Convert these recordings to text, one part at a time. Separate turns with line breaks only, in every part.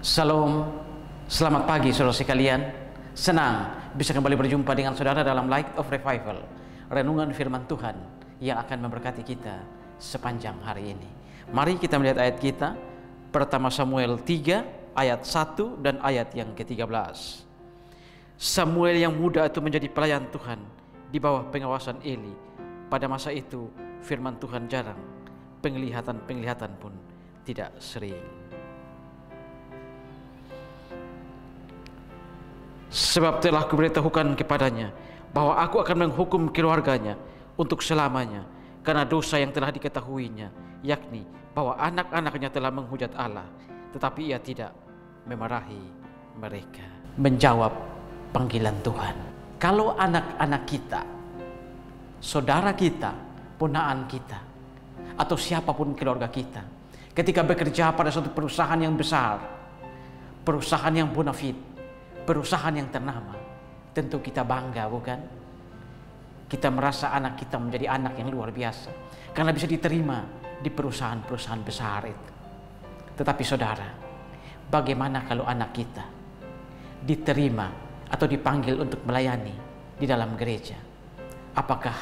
Salam, selamat pagi saudara sekalian. Senang bisa kembali berjumpa dengan saudara dalam Light of Revival, renungan firman Tuhan yang akan memberkati kita sepanjang hari ini. Mari kita melihat ayat kita, pertama Samuel 3 ayat 1 dan ayat yang ke-13. Samuel yang muda itu menjadi pelayan Tuhan di bawah pengawasan Eli. Pada masa itu firman Tuhan jarang, penglihatan pun tidak sering. Sebab telah kuberitahukan kepadanya bahwa aku akan menghukum keluarganya untuk selamanya karena dosa yang telah diketahuinya, yakni bahwa anak-anaknya telah menghujat Allah, tetapi ia tidak memarahi mereka. Menjawab panggilan Tuhan. Kalau anak-anak kita, saudara kita, ponaan kita, atau siapapun keluarga kita, ketika bekerja pada suatu perusahaan yang besar, perusahaan yang bonafit, perusahaan yang ternama, tentu kita bangga, bukan? Kita merasa anak kita menjadi anak yang luar biasa karena bisa diterima di perusahaan-perusahaan besar itu. Tetapi saudara, bagaimana kalau anak kita diterima atau dipanggil untuk melayani di dalam gereja? Apakah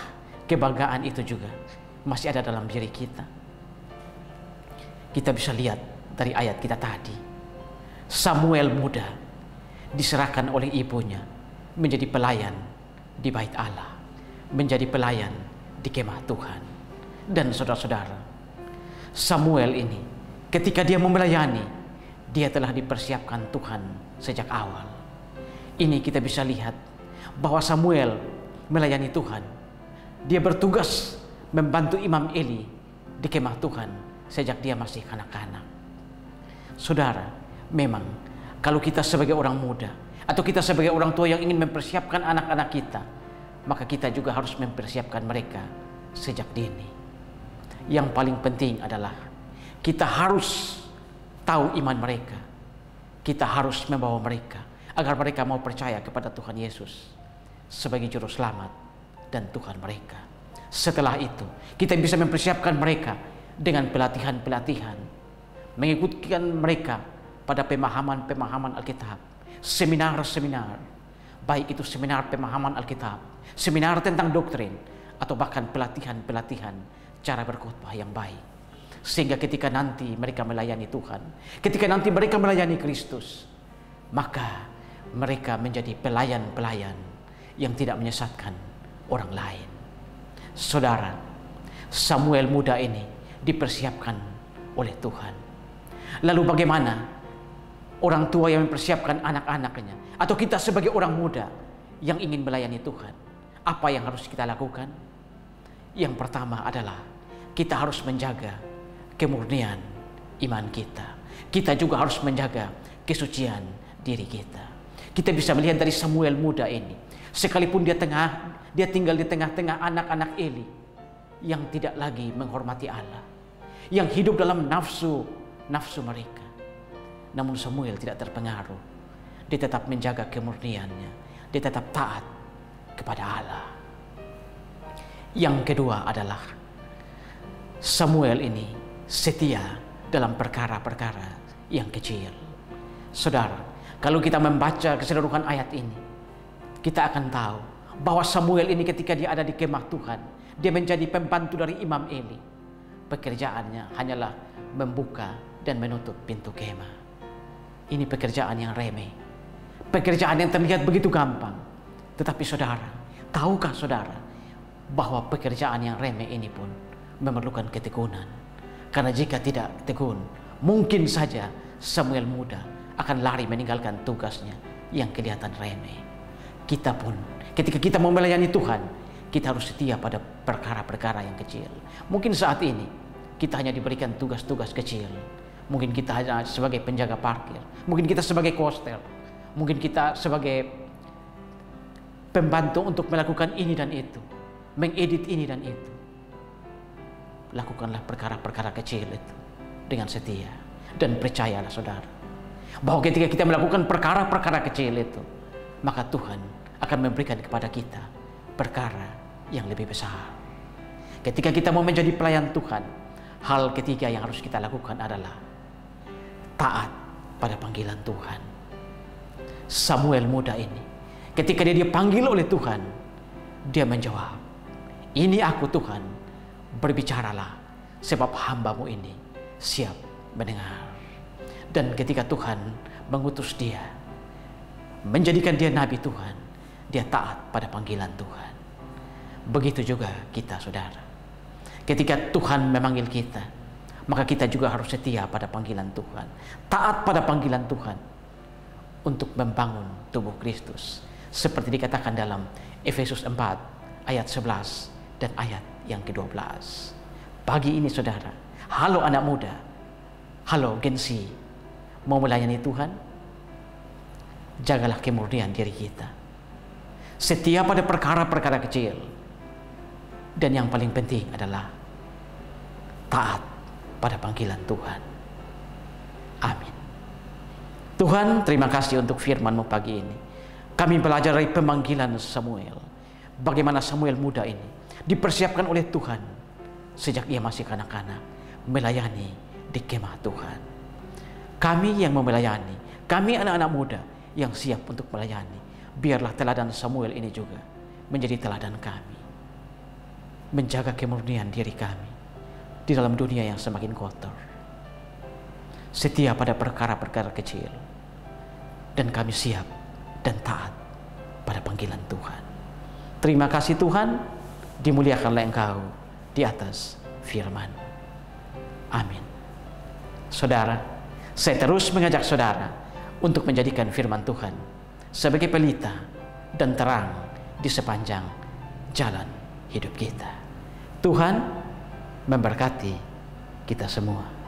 kebanggaan itu juga masih ada dalam diri kita? Kita bisa lihat dari ayat kita tadi. Samuel muda diserahkan oleh ibunya menjadi pelayan di bait Allah, menjadi pelayan di kemah Tuhan. Dan saudara-saudara, Samuel ini ketika dia melayani, dia telah dipersiapkan Tuhan sejak awal. Ini kita bisa lihat bahwa Samuel melayani Tuhan. Dia bertugas membantu Imam Eli di kemah Tuhan sejak dia masih kanak-kanak. Saudara, memang kalau kita sebagai orang muda atau kita sebagai orang tua yang ingin mempersiapkan anak-anak kita, maka kita juga harus mempersiapkan mereka sejak dini. Yang paling penting adalah kita harus tahu iman mereka. Kita harus membawa mereka agar mereka mau percaya kepada Tuhan Yesus sebagai juru selamat dan Tuhan mereka. Setelah itu, kita bisa mempersiapkan mereka dengan pelatihan-pelatihan, mengikutkan mereka pada pemahaman-pemahaman Alkitab, seminar-seminar, baik itu seminar pemahaman Alkitab, seminar tentang doktrin, atau bahkan pelatihan-pelatihan cara berkhotbah yang baik. Sehingga ketika nanti mereka melayani Tuhan, ketika nanti mereka melayani Kristus, maka mereka menjadi pelayan-pelayan yang tidak menyesatkan orang lain. Saudara, Samuel muda ini dipersiapkan oleh Tuhan. Lalu bagaimana orang tua yang mempersiapkan anak-anaknya, atau kita sebagai orang muda yang ingin melayani Tuhan? Apa yang harus kita lakukan? Yang pertama adalah kita harus menjaga kemurnian iman kita. Kita juga harus menjaga kesucian diri kita. Kita bisa melihat dari Samuel muda ini, sekalipun dia tinggal di tengah-tengah anak-anak Eli yang tidak lagi menghormati Allah, yang hidup dalam nafsu mereka. Namun Samuel tidak terpengaruh. Dia tetap menjaga kemurniannya. Dia tetap taat kepada Allah. Yang kedua adalah Samuel ini setia dalam perkara-perkara yang kecil. Saudara, kalau kita membaca keseluruhan ayat ini, kita akan tahu bahwa Samuel ini ketika dia ada di kemah Tuhan, dia menjadi pembantu dari Imam Eli. Pekerjaannya hanyalah membuka dan menutup pintu kemah. Ini pekerjaan yang remeh, pekerjaan yang terlihat begitu gampang. Tetapi saudara, tahukah saudara bahwa pekerjaan yang remeh ini pun memerlukan ketekunan? Karena jika tidak tekun, mungkin saja Samuel muda akan lari meninggalkan tugasnya yang kelihatan remeh. Kita pun ketika kita mau melayani Tuhan, kita harus setia pada perkara-perkara yang kecil. Mungkin saat ini kita hanya diberikan tugas-tugas kecil. Mungkin kita hanya sebagai penjaga parkir, mungkin kita sebagai koster, mungkin kita sebagai pembantu untuk melakukan ini dan itu, mengedit ini dan itu. Lakukanlah perkara-perkara kecil itu dengan setia, dan percayalah saudara, bahwa ketika kita melakukan perkara-perkara kecil itu, maka Tuhan akan memberikan kepada kita perkara yang lebih besar. Ketika kita mau menjadi pelayan Tuhan, hal ketiga yang harus kita lakukan adalah taat pada panggilan Tuhan. Samuel muda ini, ketika dia dipanggil oleh Tuhan, dia menjawab, "Ini aku Tuhan, berbicaralah, sebab hamba-Mu ini siap mendengar." Dan ketika Tuhan mengutus dia, menjadikan dia nabi Tuhan, dia taat pada panggilan Tuhan. Begitu juga kita, saudara. Ketika Tuhan memanggil kita, maka kita juga harus setia pada panggilan Tuhan, taat pada panggilan Tuhan untuk membangun tubuh Kristus, seperti dikatakan dalam Efesus 4 ayat 11 dan ayat yang ke-12. Pagi ini, saudara, halo anak muda, halo Gen Z, mau melayani Tuhan? Jagalah kemurnian diri kita, setia pada perkara-perkara kecil, dan yang paling penting adalah taat pada panggilan Tuhan. Amin. Tuhan, terima kasih untuk firman-Mu pagi ini. Kami belajar dari pemanggilan Samuel, bagaimana Samuel muda ini dipersiapkan oleh Tuhan sejak ia masih kanak-kanak melayani di kemah Tuhan. Kami yang mau melayani, kami anak-anak muda yang siap untuk melayani, biarlah teladan Samuel ini juga menjadi teladan kami, menjaga kemurnian diri kami di dalam dunia yang semakin kotor, setia pada perkara-perkara kecil, dan kami siap dan taat pada panggilan Tuhan. Terima kasih Tuhan, dimuliakanlah Engkau di atas firman. Amin. Saudara, saya terus mengajak saudara untuk menjadikan firman Tuhan sebagai pelita dan terang di sepanjang jalan hidup kita. Tuhan memberkati kita semua.